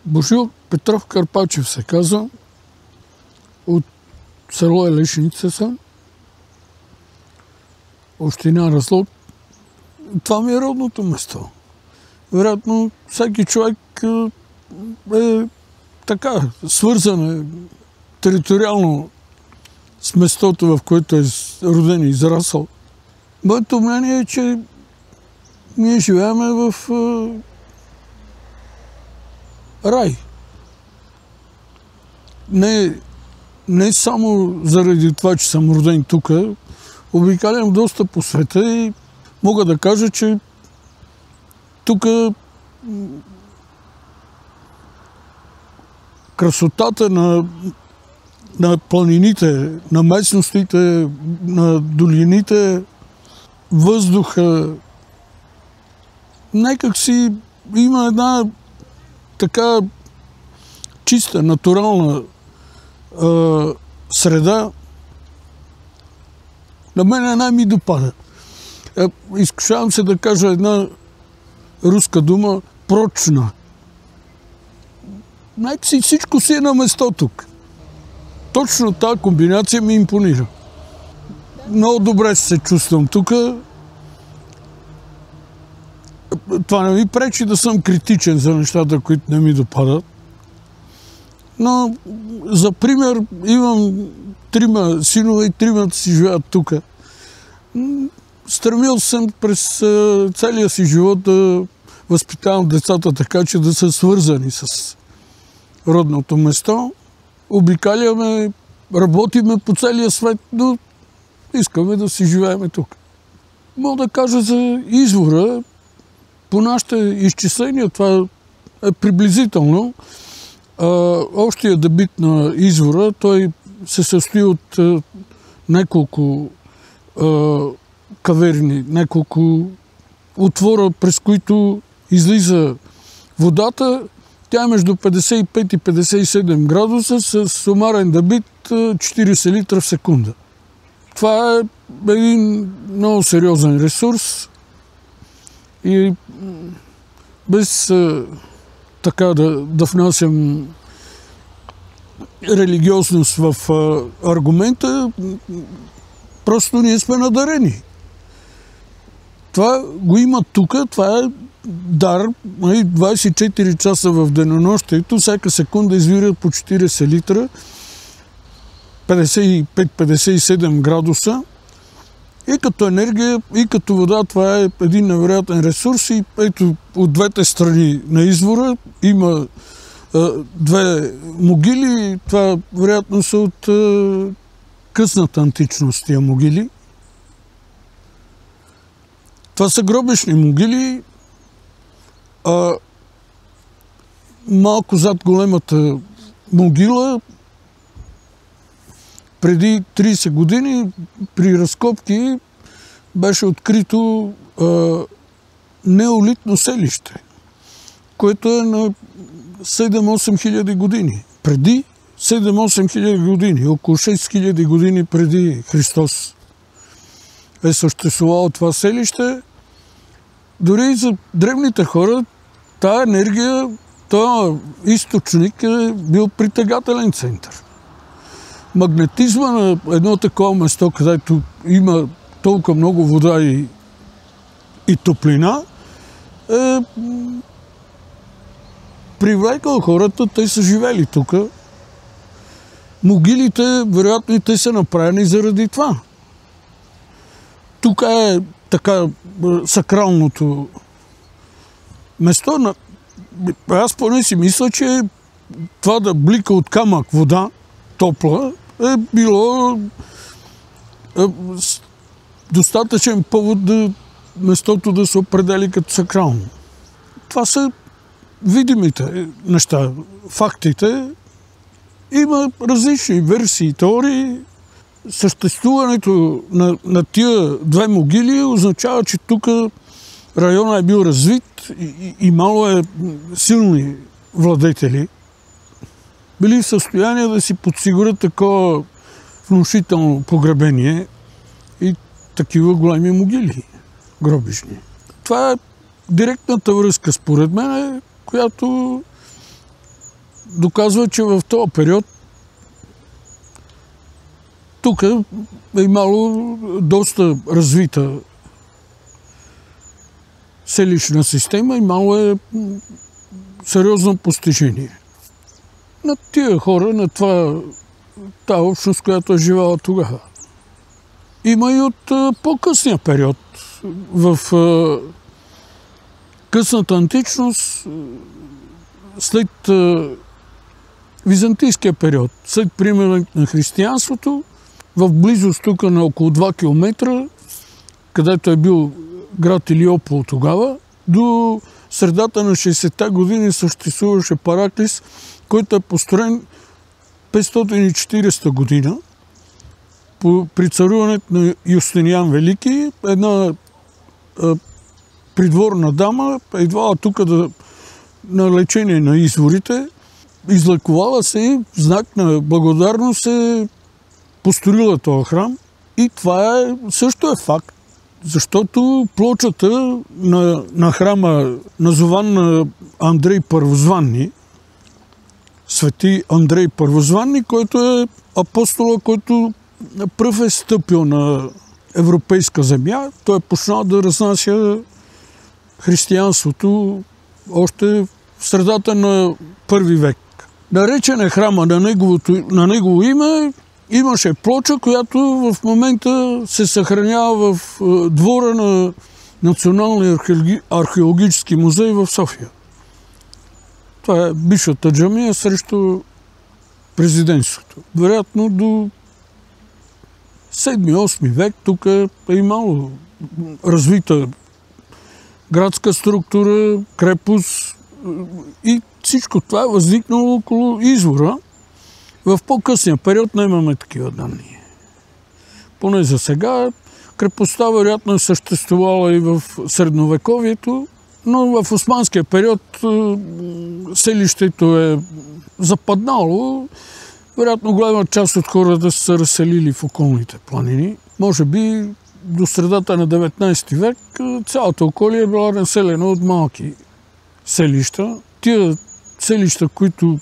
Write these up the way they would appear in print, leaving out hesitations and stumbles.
Божил Петров Карпачев се казва. От село Елешница съм. Община Разлог. Това ми е родното место. Вероятно, всеки човек е така, свързан териториално с местото, в което е роден и израсъл. Моето мнение е, че ние живеем в рай. Не само заради това, че съм роден тук, обикалям доста по света и мога да кажа, че тук красотата на планините, на местностите, на долините, въздуха, някак си има една така чиста, натурална среда. На мен най ми допада. Изкушавам се да кажа една руска дума – прочна. Някакси всичко си е на место тук. Точно тази комбинация ми импонира. Много добре се чувствам тук. Това не ми пречи да съм критичен за нещата, които не ми допадат. Но, за пример, имам 3 синове и 3 си живеят тук. Стремил съм през целия си живот да възпитавам децата така, че да са свързани с родното место. Обикаляме, работиме по целия свет, но искаме да си живеем тук. Мога да кажа за извора, по нашите изчисления, това е приблизително. Общия дебит на извора, той се състои от няколко каверни, няколко отвора, през които излиза водата. Тя е между 55 и 57 градуса с сумарен дебит 40 литра в секунда. Това е един много сериозен ресурс и без така да внасям религиозност в аргумента, просто ние сме надарени. Това го има тук, това е дар, 24 часа в денонощието, всяка секунда извират по 40 литра, 55-57 градуса. И като енергия, и като вода, това е един невероятен ресурс. И ето от двете страни на извора има 2 могили. Това вероятно са от късната античност, тия могили. Това са гробищни могили. Малко зад големата могила, преди 30 години при разкопки беше открито неолитно селище, което е на 7-8 хиляди години. Преди 7-8 хиляди години, около 6 хиляди години преди Христос е съществувало това селище. Дори за древните хора тая енергия, този източник е бил притегателен център. Магнетизма на едно такова место, където има толкова много вода и топлина, е привлекал хората, те са живели тук. Могилите, вероятно и те са направени заради това. Тук е така сакралното место. Аз поне си мисля, че това да блика от камък вода, топла, е било достатъчен повод местото да се определи като сакрално. Това са видимите неща, фактите. Има различни версии, теории. Съществуването на тия 2 могили означава, че тук районът е бил развит и мало е силни владетели. Били в състояние да си подсигурят такова внушително погребение и такива големи могили гробищни. Това е директната връзка, според мен, която доказва, че в този период тук е имало доста развита селищна система, имало е сериозно постижение на тия хора, на тази общност, която е живала тогава. Има и от по-късния период. В късната античност, след византийския период, след приемането на християнството, в близост тук на около 2 км, където е бил град Илиопол тогава, до средата на 60-те години съществуваше Параклис, който е построен 540 година при царуването на Юстиниан Велики. Една придворна дама идвала тук на лечение на изворите, излекувала се и в знак на благодарност е построила този храм. И това също е факт, защото плочата на храма, назован на Андрей Първозванни, свети Андрей Първозванни, който е апостола, който пръв е стъпил на европейска земя. Той е почнал да разнася християнството още в средата на първи век. Наречен е храма на негово име. Имаше плоча, която в момента се съхранява в двора на Националния археологически музей в София. Това е бившата джамия срещу президентството. Вероятно до 7-8 век тук е имало развита градска структура, крепост и всичко това е възникнало около извора. В по-късния период не имаме такива данни. Поне за сега. Крепостта вероятно е съществувала и в средновековието, но в османския период селището е западнало. Вероятно голяма част от хората са разселили в околните планини. Може би до средата на 19 век цялата околия е била населена от малки селища. Тия селища, които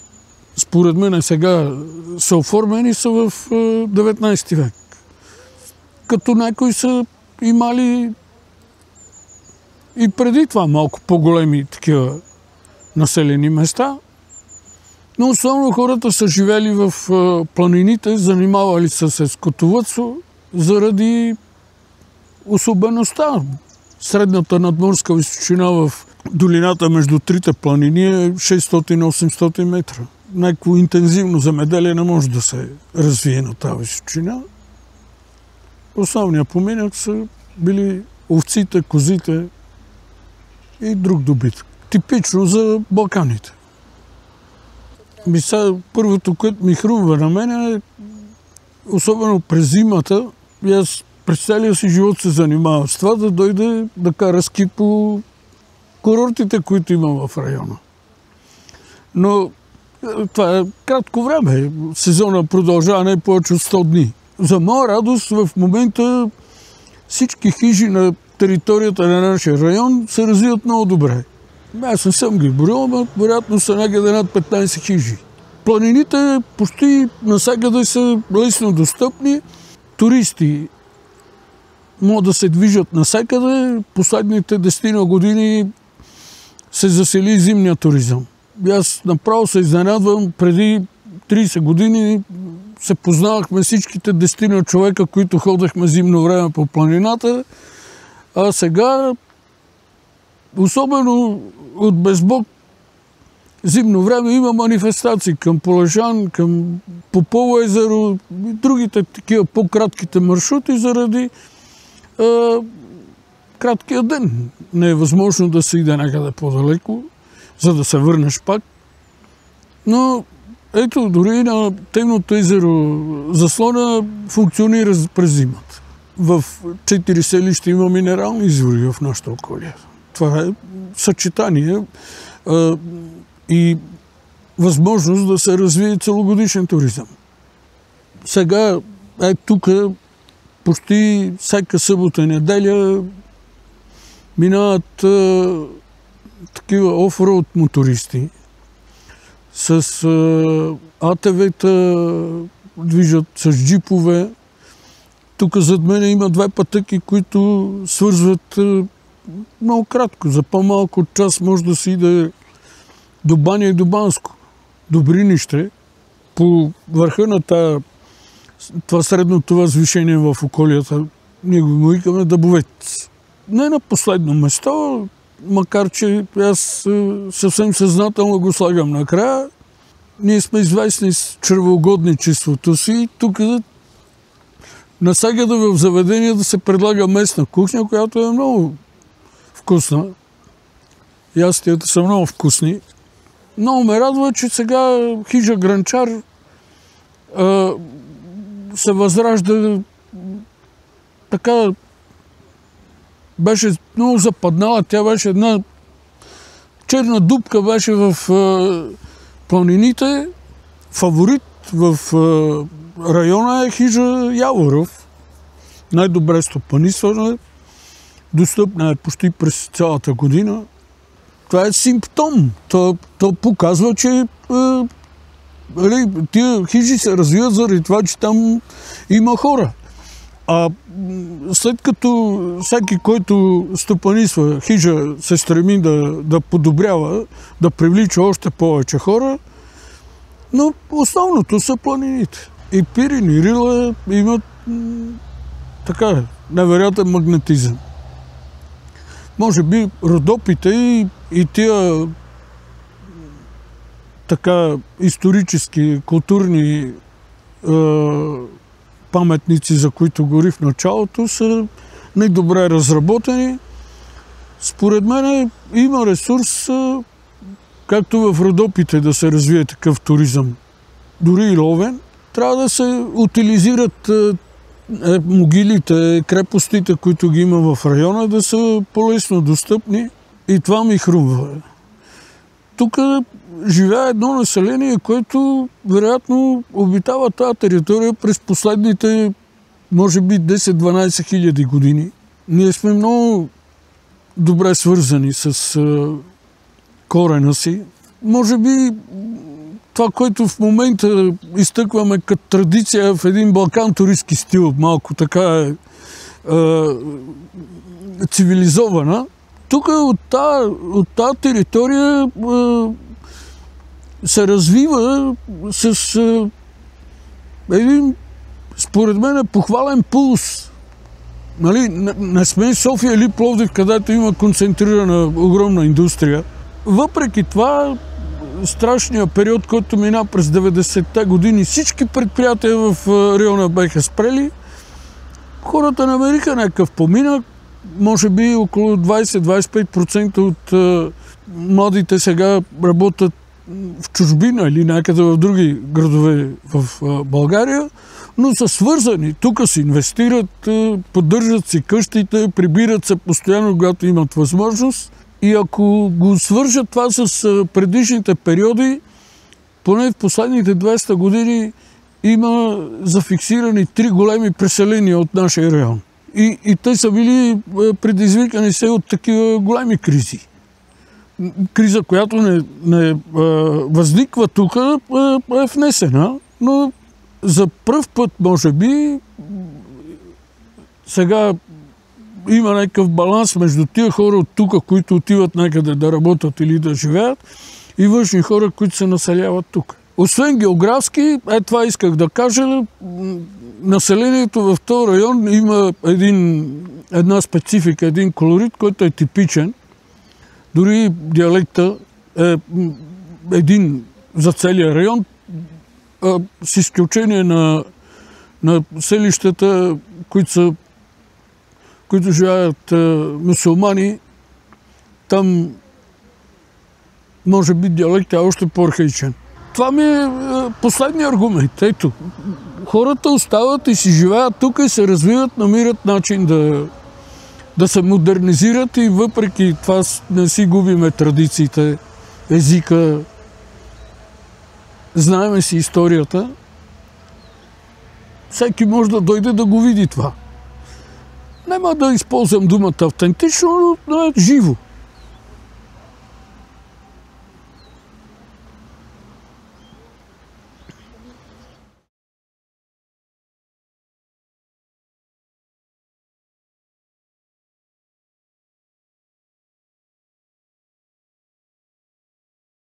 според мен сега са оформени, са в 19 век. Като някои са имали и преди това малко по-големи такива населени места, но основно хората са живели в планините, занимавали са се с скотовъдство заради особеността. Средната надморска височина в долината между трите планини е 600-800 метра. Някакво интензивно земеделие не може да се развие на тази височина. Основният поминък са били овците, козите и друг добитък. Типично за Балканите. Първото, което ми хрумва на мен е, особено през зимата, и аз през целия си живот се занимавам с това, да дойде да кара ски по курортите, които има в района. Но това е кратко време. Сезона продължава не повече от 100 дни. За моя радост в момента всички хижи на територията на нашия район се развиват много добре. Аз не съм ги борил, но вероятно са някъде над 15 хижи. Планините почти насякъде са лесно достъпни. Туристи могат да се движат насякъде. Последните 10 години се засили зимния туризъм. Аз направо се изненадвам. Преди 30 години се познавахме всичките 10 човека, които ходехме зимно време по планината. А сега, особено от Безбог, зимно време има манифестации към Полежан, към Попово езеро и другите такива по-кратките маршрути заради краткия ден. Не е възможно да се иде някъде по-далеко, за да се върнеш пак. Но ето, дори на Темното езеро Заслона функционира през зимата. В 4 селища има минерални извори в нашата околия. Това е съчетание и възможност да се развие целогодишен туризъм. Сега тук почти всяка събота и неделя минават такива офроуд мотористи с АТВ-та, движат с джипове. Тук зад мен има 2 пътеки, които свързват много кратко. За по-малко от час може да се иде до Баня и до Банско. Добринище, по върха на това средното възвишение в околията. Ние го викаме Дъбовец. Не на последно место, макар че аз съвсем съзнателно го слагам накрая. Ние сме известни с чревоугодничеството си. Тук насякъде в заведение да се предлага местна кухня, която е много вкусна. Ястията са много вкусни. Много ме радва, че сега хижа Грънчар се възражда така. Беше много западнала. Тя беше една черна дупка, беше в планините. Фаворит в района е хижа Яворов. Най-добре стопанисвана. Достъпна е почти през цялата година. Това е симптом. То показва, че тия хижи се развиват заради това, че там има хора. А след като всеки, който стопанисва хижа, се стреми да подобрява, да привлича още повече хора, но основното са планините. И Пирин, и Рила имат така невероятен магнетизъм. Може би Родопите и тия така исторически, културни паметници, за които говори в началото, са най-добре разработени. Според мен има ресурс, както в Родопите, да се развие такъв туризъм, дори и ловен. Трябва да се утилизират могилите, крепостите, които ги има в района, да са по-лесно достъпни. И това ми хрумва. Тук живее едно население, което вероятно обитава тази територия през последните, може би, 10-12 хиляди години. Ние сме много добре свързани с корена си. Може би това, което в момента изтъкваме като традиция в един Балкан туристски стил, малко така цивилизована, тук от тази територия се развива с един, според мен, похвален пулс. Нали? Не сме София или Пловдив, където има концентрирана огромна индустрия. Въпреки това, страшния период, който мина през 90-те години, всички предприятия в района бяха спрели. Хората намериха някакъв поминък. Може би около 20-25% от младите сега работят в чужбина или някъде в други градове в България, но са свързани. Тук си инвестират, поддържат си къщите, прибират се постоянно, когато имат възможност. И ако го свържат това с предишните периоди, поне в последните 200 години има зафиксирани 3 големи преселения от нашия район. И те са били предизвикани се от такива големи кризи. Криза, която не възниква тук, е внесена, но за пръв път, може би, сега има някакъв баланс между тия хора от тук, които отиват някъде да работят или да живеят, и външни хора, които се населяват тук. Освен географски, това исках да кажа, населението в този район има една специфика, един колорит, който е типичен. Дори диалекта е един за целия район, с изключение на селищата, които живеят мюсюлмани, там може би диалектът е още по-архаичен. Това ми е последният аргумент. Ето, хората остават и си живеят тук и се развиват, намират начин да се модернизират и въпреки това не си губиме традициите, езика, знаеме си историята. Всеки може да дойде да го види това. Няма да използвам думата автентично, но е живо.